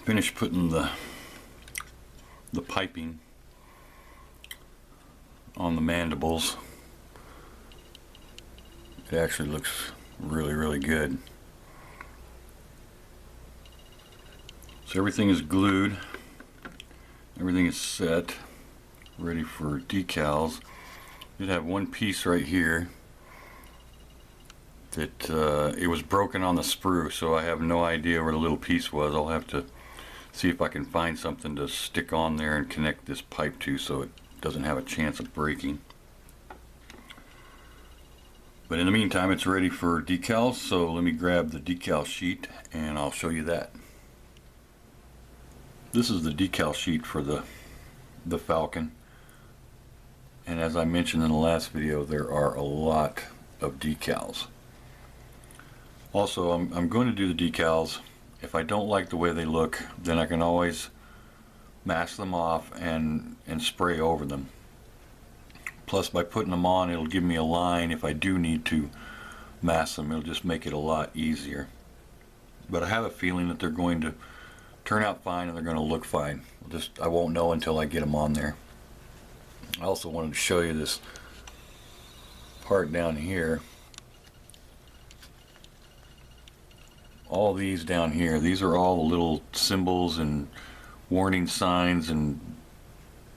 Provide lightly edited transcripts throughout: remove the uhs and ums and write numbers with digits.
finished putting the piping on the mandibles. It actually looks really good. So everything is glued, everything is set, ready for decals. You'd have one piece right here that it was broken on the sprue, so I have no idea where the little piece was. I'll have to see if I can find something to stick on there and connect this pipe to so it doesn't have a chance of breaking. But in the meantime, it's ready for decals, so let me grab the decal sheet and I'll show you that. This is the decal sheet for the Falcon, and as I mentioned in the last video, there are a lot of decals. Also, I'm going to do the decals. If I don't like the way they look, then I can always mask them off and spray over them. Plus, by putting them on, it'll give me a line if I do need to mask them. It'll just make it a lot easier. But I have a feeling that they're going to turn out fine and they're going to look fine. I won't know until I get them on there. I also wanted to show you this part down here. All these down here, these are all the little symbols and warning signs and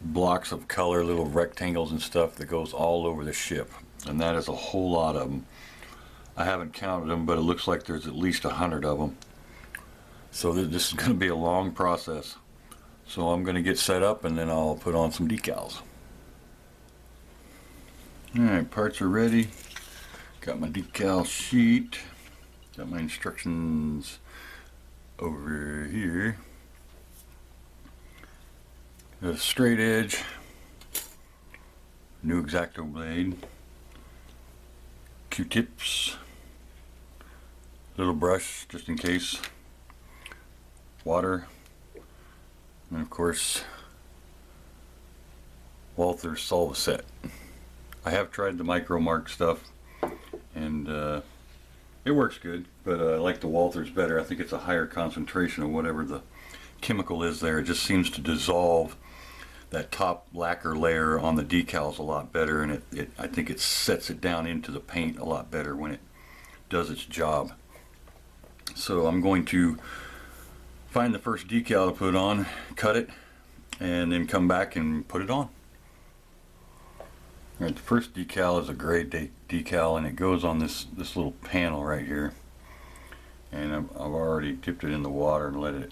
blocks of color, little rectangles and stuff that goes all over the ship, and that is a whole lot of them. I haven't counted them, but it looks like there's at least 100 of them. So this is going to be a long process. So I'm going to get set up and then I'll put on some decals. Alright, parts are ready. Got my decal sheet. Got my instructions over here. A straight edge, new X-Acto blade, Q-tips, little brush just in case, water, and of course Walther's Solvaset. I have tried the micro mark stuff and it works good, but I like the Walther's better. I think it's a higher concentration of whatever the chemical is there. It just seems to dissolve that top lacquer layer on the decals a lot better, and I think it sets it down into the paint a lot better when it does its job. So I'm going to find the first decal to put on, cut it, and then come back and put it on. Alright, the first decal is a gray decal, and it goes on this little panel right here, and I've already dipped it in the water and let it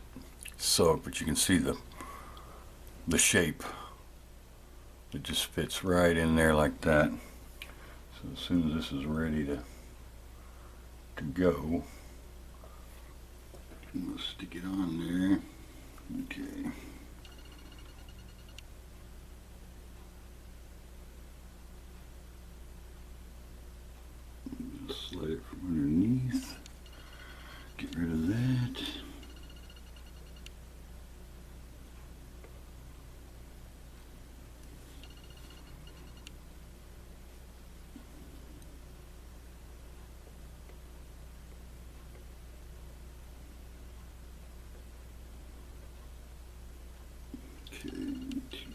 soak, but you can see the shape. It just fits right in there like that. So as soon as this is ready to go, we'll stick it on there. Okay. Slide it from underneath. Get rid of that.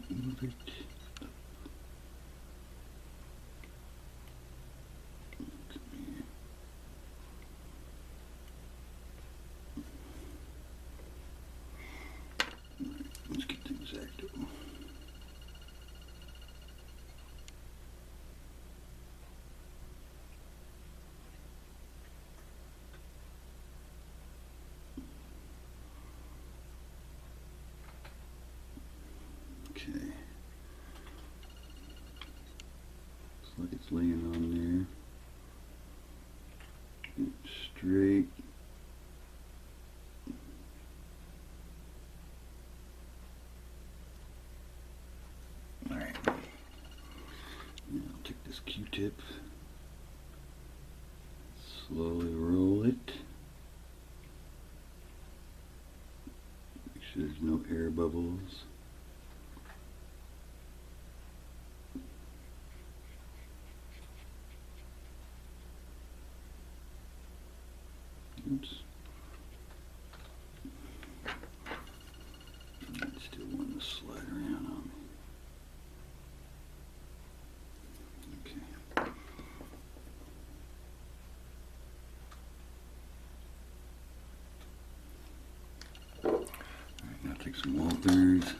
Move it. Let's get the X-Acto. Okay. Looks like it's laying on there. It's straight. Alright. Now I'll take this Q-tip, slowly roll it. Make sure there's no air bubbles. Oops. Take some Walthers.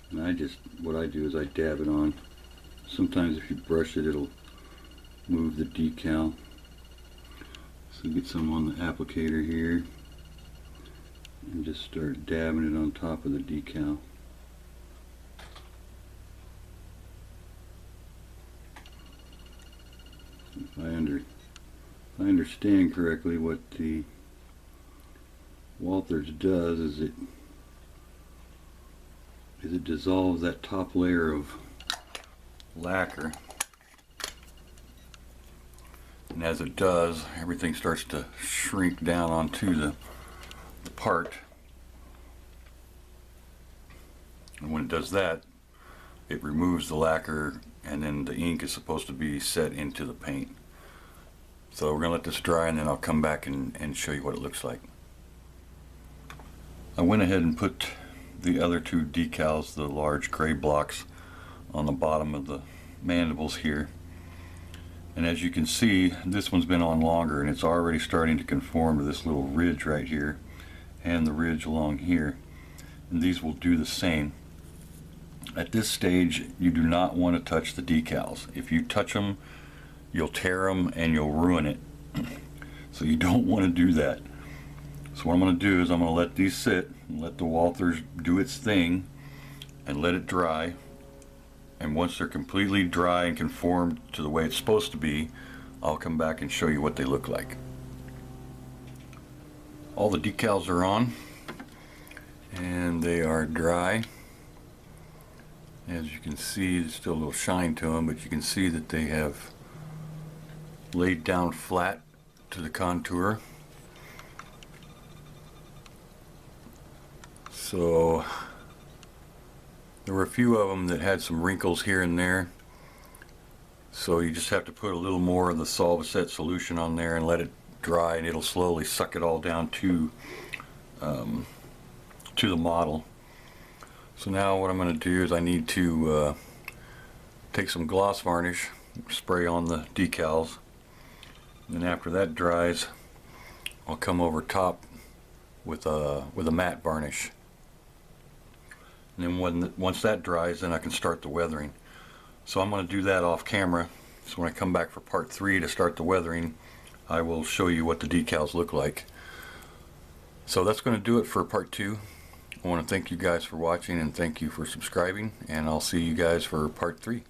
And what I do is I dab it on. Sometimes if you brush it, it'll move the decal. So get some on the applicator here and just start dabbing it on top of the decal. If I understand correctly, what the Walthers does is it dissolves that top layer of lacquer, and as it does, everything starts to shrink down onto the part, and when it does that, it removes the lacquer, and then the ink is supposed to be set into the paint. So we're going to let this dry, and then I'll come back and show you what it looks like. I went ahead and put the other two decals, the large gray blocks, on the bottom of the mandibles here. And as you can see, this one's been on longer, and it's already starting to conform to this little ridge right here and the ridge along here. And these will do the same. At this stage, you do not want to touch the decals. If you touch them, you'll tear them and you'll ruin it. So you don't want to do that. So what I'm going to do is I'm going to let these sit and let the Walthers do its thing and let it dry. And once they're completely dry and conformed to the way it's supposed to be, I'll come back and show you what they look like. All the decals are on and they are dry. As you can see, there's still a little shine to them, but you can see that they have laid down flat to the contour. So there were a few of them that had some wrinkles here and there, so you just have to put a little more of the Solvaset solution on there and let it dry, and it'll slowly suck it all down to the model. So now what I'm going to do is I need to take some gloss varnish, spray on the decals, and then after that dries, I'll come over top with a matte varnish. And then once that dries, then I can start the weathering. So I'm going to do that off camera. So when I come back for part 3 to start the weathering, I will show you what the decals look like. So that's going to do it for part 2. I want to thank you guys for watching, and thank you for subscribing, and I'll see you guys for part 3.